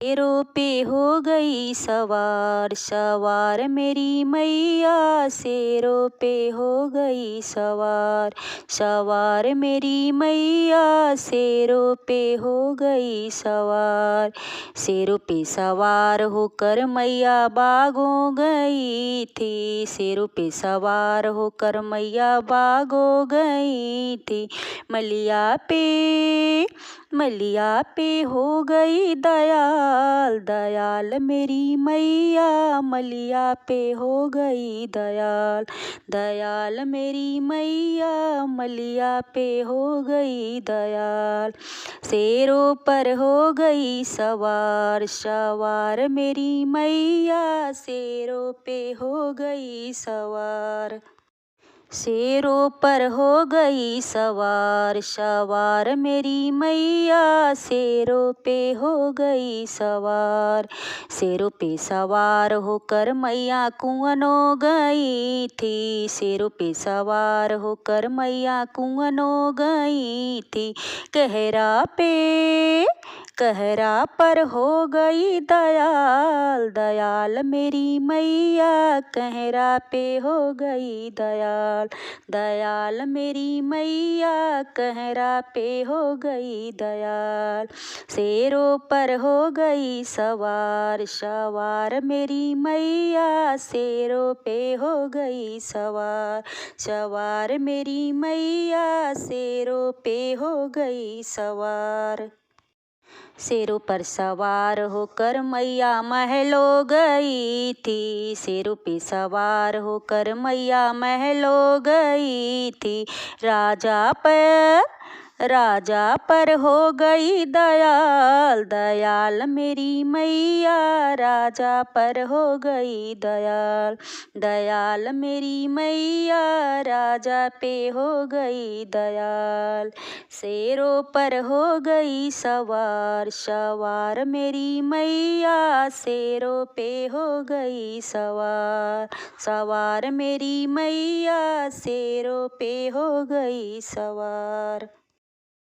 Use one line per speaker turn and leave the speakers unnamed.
शेरों पे हो गई सवार, सवार मेरी मैया। शेरों पे हो गई सवार, सवार मेरी मैया। शेरों पे हो गई सवार। शेरों पे सवार होकर मैया बागों गई थी। शेरों पे सवार होकर मैया बागों गई थी। मलिया पे हो गई दयाल, दयाल मेरी मैया। मलिया पे हो गई दयाल, दयाल मेरी मैया। मलिया पे हो गई दयाल। शेरों पर हो गई सवार, सवार मेरी मैया। शेरों पे हो गई सवार। शेरों पर हो गई सवार, सवार मेरी मैया। शेरों पे हो गई सवार। शेरों पे सवार होकर मैया कुआनों गई थी। शेरों पे सवार होकर मैया कुआनों गई थी। कहरा पर हो गई दयाल, दयाल मेरी मैया। कहरा पे हो गई दयाल, दयाल मेरी मैया। कहरा पे हो गई दयाल। शेरों पर हो गई सवार, सवार मेरी मैया। शेरों पे हो गई सवार, सवार मेरी मैया। शेरों पे हो गई सवार। शेरों पर सवार होकर मैया महलों गई थी। शेरों पे सवार होकर मैया महलों गई थी। राजा पर हो गई दयाल, दयाल मेरी मैया। राजा पर हो गई दयाल, दयाल मेरी मैया। राजा पे हो गई दयाल। शेरों पर हो गई सवार, सवार मेरी मैया। शेरों पे हो गई सवार, सवार मेरी मैया। शेरों पे हो गई सवार।